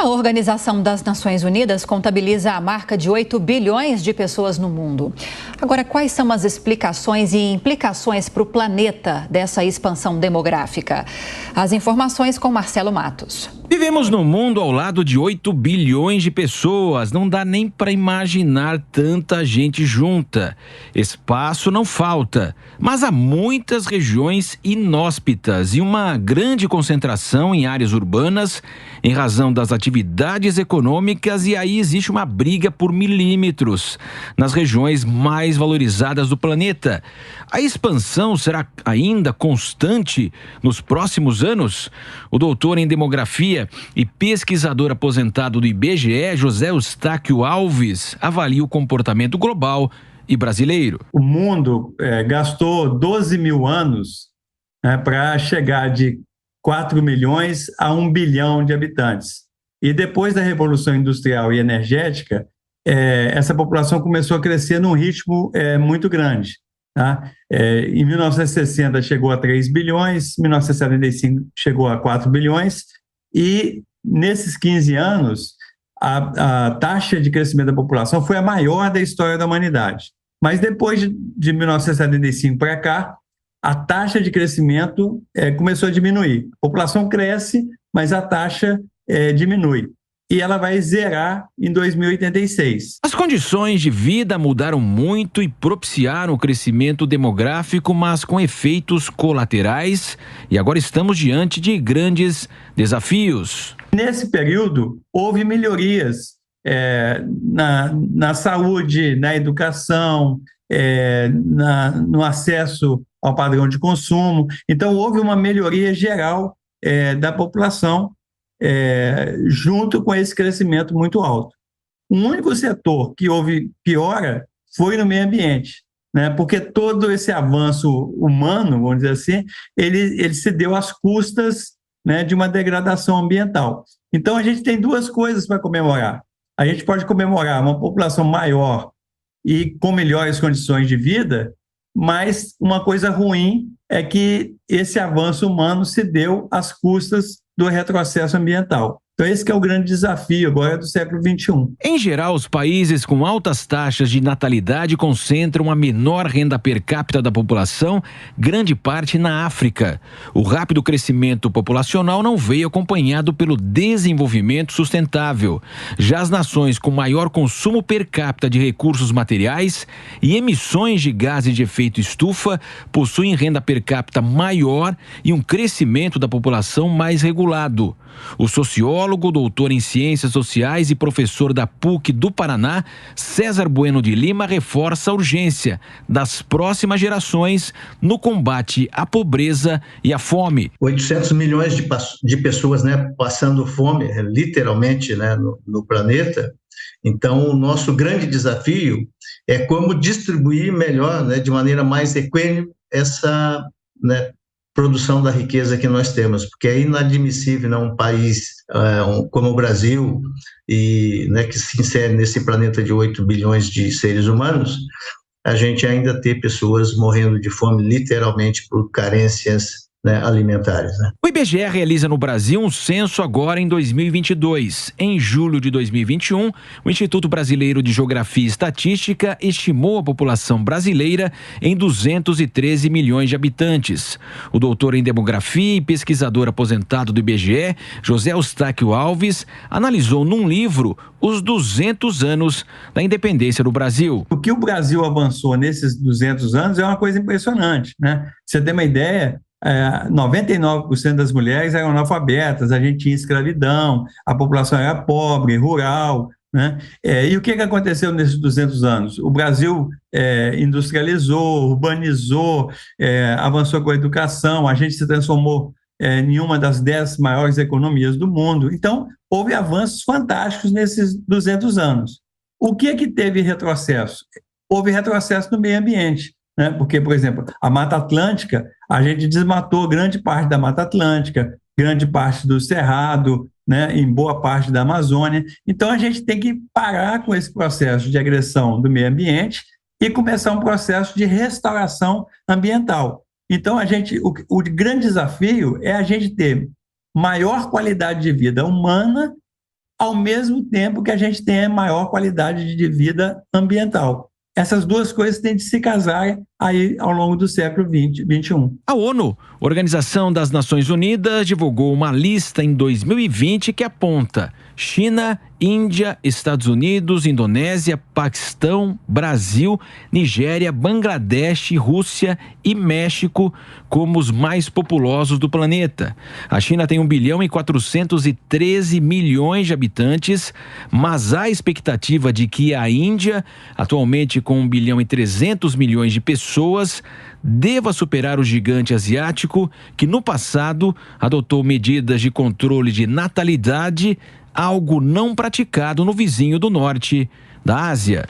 A Organização das Nações Unidas contabiliza a marca de 8 bilhões de pessoas no mundo. Agora, quais são as explicações e implicações para o planeta dessa expansão demográfica? As informações com Marcelo Matos. Vivemos num mundo ao lado de 8 bilhões de pessoas. Não dá nem para imaginar tanta gente junta. Espaço não falta, mas há muitas regiões inóspitas e uma grande concentração em áreas urbanas em razão das atividades econômicas, e aí existe uma briga por milímetros nas regiões mais valorizadas do planeta. A expansão será ainda constante nos próximos anos? O doutor em demografia e pesquisador aposentado do IBGE, José Eustáquio Alves, avalia o comportamento global e brasileiro. O mundo gastou 12 mil anos para chegar de 4 milhões a 1 bilhão de habitantes. E depois da Revolução Industrial e Energética, essa população começou a crescer num ritmo muito grande. Tá? Em 1960 chegou a 3 bilhões, em 1975 chegou a 4 bilhões, e nesses 15 anos a taxa de crescimento da população foi a maior da história da humanidade. Mas depois de 1975 para cá, a taxa de crescimento começou a diminuir. A população cresce, mas a taxa diminui. E ela vai zerar em 2086. As condições de vida mudaram muito e propiciaram o crescimento demográfico, mas com efeitos colaterais. E agora estamos diante de grandes desafios. Nesse período, houve melhorias na saúde, na educação, no acesso ao padrão de consumo. Então, houve uma melhoria geral da população, junto com esse crescimento muito alto. O único setor que houve piora foi no meio ambiente, né? Porque todo esse avanço humano, vamos dizer assim, ele se deu às custas, né, de uma degradação ambiental. Então, a gente tem duas coisas para comemorar. A gente pode comemorar uma população maior e com melhores condições de vida, mas uma coisa ruim é que esse avanço humano se deu às custas do retrocesso ambiental. Então, esse que é o grande desafio agora do século XXI. Em geral, os países com altas taxas de natalidade concentram a menor renda per capita da população, grande parte na África. O rápido crescimento populacional não veio acompanhado pelo desenvolvimento sustentável. Já as nações com maior consumo per capita de recursos materiais e emissões de gases de efeito estufa possuem renda per capita maior e um crescimento da população mais regulado. O sociólogo, doutor em ciências sociais e professor da PUC do Paraná, César Bueno de Lima, reforça a urgência das próximas gerações no combate à pobreza e à fome. 800 milhões de pessoas, né, passando fome, literalmente, né, no planeta. Então, o nosso grande desafio é como distribuir melhor, né, de maneira mais equânime, essa, né, produção da riqueza que nós temos, porque é inadmissível, né, um país como o Brasil, e, né, que se insere nesse planeta de 8 bilhões de seres humanos, a gente ainda ter pessoas morrendo de fome, literalmente, por carências, né, alimentares. Né? O IBGE realiza no Brasil um censo agora em 2022. Em julho de 2021, o Instituto Brasileiro de Geografia e Estatística estimou a população brasileira em 213 milhões de habitantes. O doutor em demografia e pesquisador aposentado do IBGE, José Eustáquio Alves, analisou num livro os 200 anos da independência do Brasil. O que o Brasil avançou nesses 200 anos é uma coisa impressionante, né? Você tem uma ideia, 99% das mulheres eram analfabetas, a gente tinha escravidão, a população era pobre, rural, né? E o que aconteceu nesses 200 anos? O Brasil industrializou, urbanizou, avançou com a educação, a gente se transformou em uma das 10 maiores economias do mundo. Então, houve avanços fantásticos nesses 200 anos. O que teve retrocesso? Houve retrocesso no meio ambiente, né? Porque, por exemplo, a Mata Atlântica, a gente desmatou grande parte da Mata Atlântica, grande parte do Cerrado, né, em boa parte da Amazônia. Então, a gente tem que parar com esse processo de agressão do meio ambiente e começar um processo de restauração ambiental. Então, o grande desafio é a gente ter maior qualidade de vida humana ao mesmo tempo que a gente tenha maior qualidade de vida ambiental. Essas duas coisas têm de se casar aí ao longo do século XX, XXI. A ONU, Organização das Nações Unidas, divulgou uma lista em 2020 que aponta China, Índia, Estados Unidos, Indonésia, Paquistão, Brasil, Nigéria, Bangladesh, Rússia e México como os mais populosos do planeta. A China tem 1.413 bilhões de habitantes, mas há expectativa de que a Índia, atualmente com 1.300 bilhões de pessoas, deva superar o gigante asiático que no passado adotou medidas de controle de natalidade, algo não praticado no vizinho do norte da Ásia.